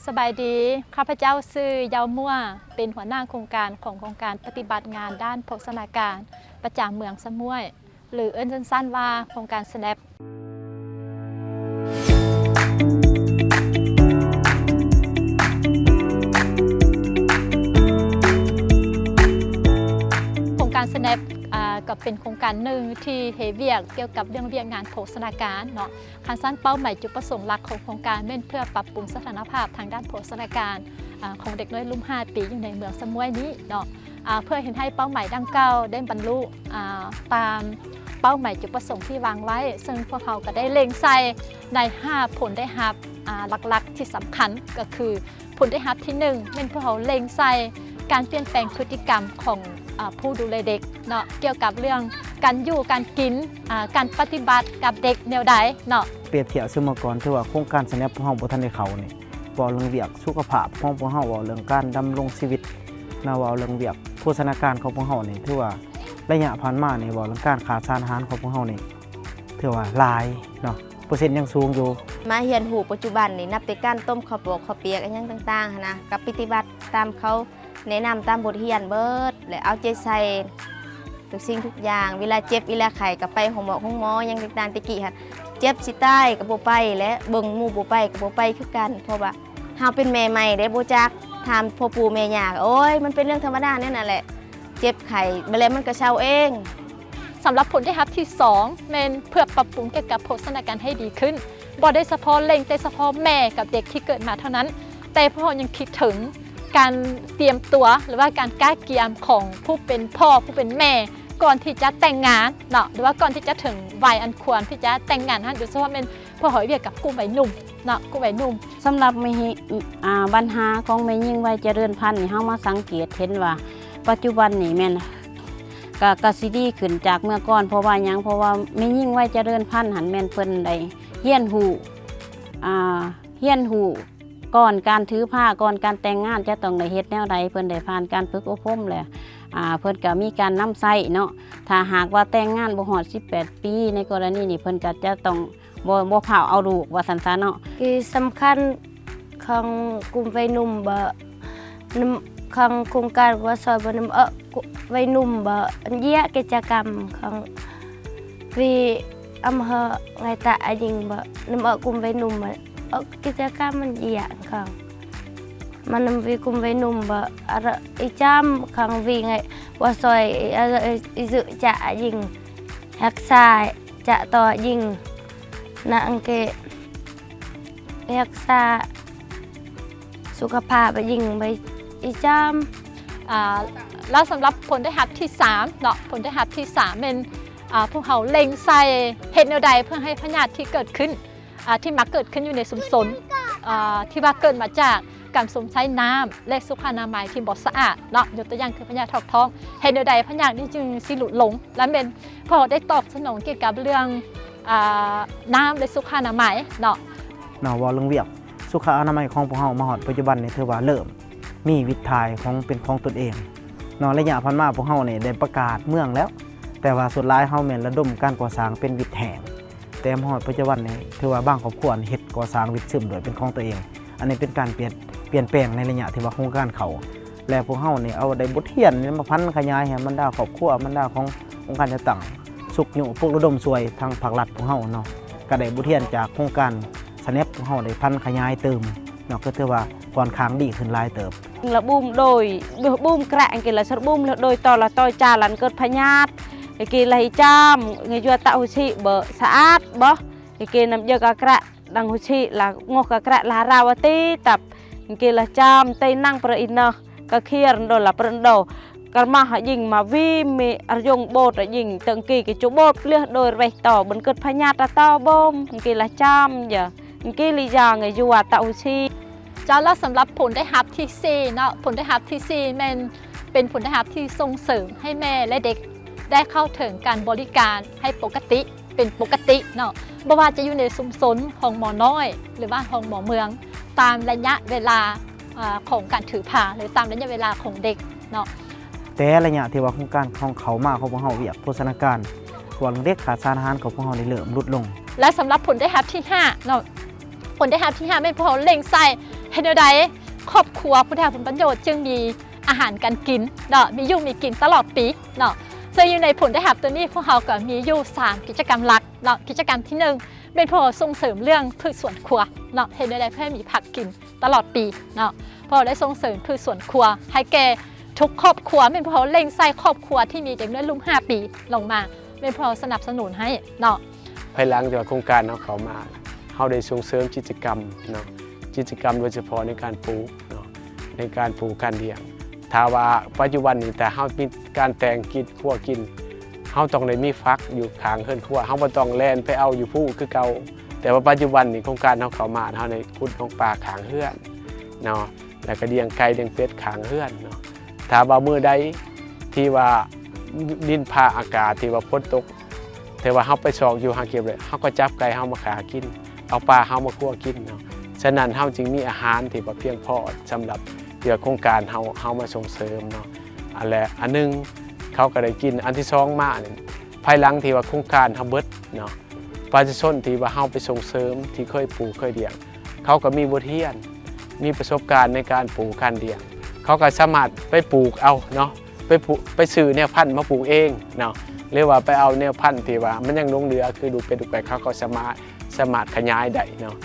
สบายดีข้าพเจ้าชื่อเยาวมั่วเป็นหัวหน้าโครงการของโครงการปฏิบัติงานด้านโภชนาการประจำเมืองสมุยหรือเอิ้นสั้นๆว่าโครงการ SNAP โครงการ SNAP ก็เป็นโครงการหนึ่งที่เฮเวียกเกี่ยวกับเรื่องเรียกงานโภชนาการเนาะคันสั้นเป้าหมายจุดประสงค์หลักของโครงการเป็นเพื่อปรับปรุงสถานภาพทางด้านโภชนาการของเด็กน้อยรุ่น5 ปีอยู่ในเมืองสมุยนี้เนาะเพื่อเห็นให้เป้าหมายดังกล่าวได้บรรลุตามเป้าหมายจุดประสงค์ที่วางไว้ซึ่งพวกเขาก็ได้เล็งใส่ใน5ผลได้รับหลักๆที่สำคัญก็คือผลได้รับที่1เป็นพวกเขาเล็งใส่การเปลี่ยนแปลงพฤติกรรมของผู้ดูแลเด็กเนาะเกี่ยวกับเรื่องการอยู่การกินการปฏิบัติกับเด็กแนวใดเนาะเปรียบเทียบสมัยก่อนที่ว่าโครงการ SNAP ของเฮาบ่ทันได้เข้านี่เว้าเรื่องเวียกสุขภาพของพวกเฮาเว้าเรื่องการดำรงชีวิตนะเว้าเรื่องเวียกโภชนาการของพวกเฮานี่ถือว่าระยะผ่านมานี่เว้าเรื่องการขาดสารอาหารของพวกเฮานี่ถือว่าหลายเนาะเปอร์เซ็นต์ยังสูงอยู่มาเรียนรู้ปัจจุบันนี่นับแต่การต้มข้าวปอกข้าวเปียกอันยังต่างๆนะกับปฏิบัติตามเขาแนะนำตามบทเรียนเบิดและเอาใจใส่ทุกสิ่งทุกอย่างเวลาเจ็บเวลาไข้กับไปของหมอยังต่างๆตะกี้ค่ะเจ็บสิใต้กับโบไปและเบิ่งหมู่โบไปกับโบไปคือกันเพราะว่าเฮาเป็นแม่ใหม่ได้โบจักถามพ่อปู่แม่ย่าโอ้ยมันเป็นเรื่องธรรมดาเนี่ยนั่นแหละเจ็บไข้ไปแล้วมันก็เศร้าเองสำหรับผลได้รับที่2เป็นเพื่อปรับปรุงเกี่ยวกับโภชนาการให้ดีขึ้นบ่ได้เฉพาะเล็งแต่เฉพาะแม่กับเด็กที่เกิดมาเท่านั้นแต่พวกเรายังคิดถึงการเตรียมตัวหรือว่าการก้าเกียมของผู้เป็นพ่อผู้เป็นแม่ก่อนที่จะแต่งงานเนาะหรือว่าก่อนที่จะถึงวัยอันควรที่จะแต่งงานโดยเฉพาะเป็นพอหอยเวียกกับกลุ่มวัยหนุ่มเนาะกลุ่มวัยหนุ่มสำหรับปัญหาของแม่ยิ่งวัยเจริญพันธุ์นี่เฮามาสังเกตเห็นว่าปัจจุบันนี่แม่นก็สิดีขึ้นจากเมื่อก่อนเพราะว่าหยังเพราะว่าแม่ยิ่งวัยเจริญพันธุ์หันแม่นเพิ่นได้เฮียนหูก่อนการถือผ้าก่อนการแต่งงานจะต้องได้เฮ็ดแนวใดเพิ่นได้ผ่านการฝึกอบรมแล้วเพิ่นก็มีการนำใช้เนาะถ้าหากว่าแต่งงานบ่ฮอด18 ปีในกรณีนี้เพิ่นก็จะต้องบ่พาเอาลูกว่าซั่นซะเนาะคือสำคัญของกลุ่มวัยหนุ่มบ่ของโครงการว่าซอยบ่นำวัยหนุ่มบ่เยี่ยกิจกรรมของวีอำเภอไงตะยิงบ่นำกลุ่มวัยหนุ่มกิจกรรมมันเยี่ยของมันนำวีกลุ่มวัยหนุ่มบ่อีจามของวีไงว่าซอยอีสึจะยิงรักษาจะต่อยิงนะอังเกรักษาสุขภาพยิงไปอีจามแล้วสำหรับผลได้รับที่3เนาะผลได้รับที่3เป็นพวกเขาเล็งใส่เห็ดแนวใดเพื่อให้พยาธิที่เกิดขึ้นที่มักเกิดขึ้นอยู่ในชุมชนที่ว่าเกิดมาจากการสวมใช้น้ำและสุขอนามัยที่บ่สะอาดเนาะยกตัวอย่างคือพยาธิท้องเห็ดแนวใดพยาธินี่จึงสิหลุดหลงและเป็นพอได้ตอบสนองเกี่ยวกับเรื่องน้ำและสุขอนามัยเนาะว่าเรื่องเวียกสุขอนามัยของพวกเฮามาฮอดปัจจุบันนี่ถือว่าเริ่มมีวิถีของเป็นของตนเองระยะผ่านมาพวกเฮานี่ได้ประกาศเมืองแล้วแต่ว่าสุดท้ายเฮาแม่นระดมการก่อสร้างเป็นวิถีแห่งแต่มาฮอดปัจจุบันนี่ถือว่าบางครอบครัวเฮ็ดก่อสร้างวิถีซึมโดยเป็นของตัวเองอันนี้เป็นการเปลี่ยนแปลงในระยะที่ว่าโครงการเขาและพวกเฮานี่เอาได้บทเรียนมาพันขยายให้บรรดาครอบครัวบรรดาขององค์การต่างสุขอยู่พวกระดมช่วยทางภาครัฐพวกเฮาเนาะก็ได้บทเรียนจากโครงการSNAP พวกเฮาได้พันขยายเติมเนาะก็ถือว่าค่อนข้างดีขึ้นหลายเติบละบูมโดยบูมแกะกินละสบูมโดยต่อละต่อยจาลันเกิดพยาธิกินละจามไงยัวตะหุชิเบอสะอาดบ่กินน้ำเยอะกะกระดังหุชิละงอกกะกระลาราวตีตับกินละจามเตนั่งประอินเนาะกะเคียนโดละประโดกระมาหยิงมาวิมีอารยงโบดยิงตึงกีกิจุโบดเลือดโดยไรต่อบนเกิดพญาตาต่อบ่มกินละจามอย่ากินลิยาไงยัวตะหุชิเจ้าแล้วสำหรับผลได้รับที่4เนาะผลได้รับที่4มันเป็นผลได้รับที่ส่งเสริมให้แม่และเด็กได้เข้าถึงการบริการให้ปกติเป็นปกติเนาะบ่ว่าจะอยู่ในชุมชนของหมอน้อยหรือว่าของหมอเมืองตามระยะเวลาของการถือผ้าหรือตามระยะเวลาของเด็กเนาะแต่ระยะที่ว่าโครงการของเขามาของพวกเฮาเวียกโภชนาการส่วนเด็กขาดสารอาหารของพวกเฮาได้เริ่มลดลงและสำหรับผลได้รับที่5เนาะผลได้รับที่5ไม่พอเล็งใส่ ให้เดาใดครอบครัวผู้ได้รับผลประโยชน์จึงมีอาหารการกินเนาะมีอยู่มีกินตลอดปีเนาะซึ่งอยู่ในผลได้รับตัวนี้พวกเราก็มีอยู่3กิจกรรมหลักเนาะกิจกรรมที่1เป็นพวกส่งเสริมเรื่องพืชสวนครัวเนาะให้เดาใดเพื่อให้มีผักกินตลอดปีเนาะพอได้ส่งเสริมพืชสวนครัวให้แก่ทุกครอบครัวเป็นพวกเล่งไส้ครอบครัวที่มีเด็กน้อยรุ่ม5 ปีลงมาเป็นพวกสนับสนุนให้เนาะ ภายหลังจากโครงการเขามาเขาได้ส่งเสริมกิจกรรมเนาะกิจกรรมโดยเฉพาะในการปลูกเนาะในการปลูกการเลี้ยงถ้าว่าปัจจุบันนี้แต่เขามีการแต่งกินขั่วกินเขาต้องได้มีฟักอยู่ข้างเฮือนขั่วเขาบ่ต้องแล่นไปเอาอยู่ผู้คือเก่าแต่ว่าปัจจุบันนี้โครงการเขามาเขาในขุดของป่าข้างเฮือนเนาะแล้วก็เลี้ยงไก่เลี้ยงเป็ดข้างเฮือนเนาะถ้าว่ามื้อใดที่ว่าดินพาอากาศที่ว่าฝนตกแต่ว่าเขาไปสอกอยู่หาเก็บเลยเขาก็จับไก่เขามาขากินเอาปลาเขามาคั่วกินเนาะฉะนั้นเขาจึงมีอาหารที่เพียงพอสำหรับเกี่ยวกับโครงการเขามาส่งเสริมเนาะอันนึงเขาก็ได้กินอันที่2มาเนี่ยภายหลังที่ว่าโครงการเขาเบิดเนาะประชาชนที่ว่าเขาไปส่งเสริมที่เคยปลูกเคยเลี้ยงเขาก็มีบทเรียนมีประสบการณ์ในการปลูกการเลี้ยงเขาก็สามารถไปปลูกเอาเนาะไปซื้อแนวพันธุ์มาปลูกเองเนาะหรือว่าไปเอาแนวพันธุ์ที่ว่ามันยังลงเหลือคือดูเป็นดูไปเขาก็สามารถขยายได้เนาะ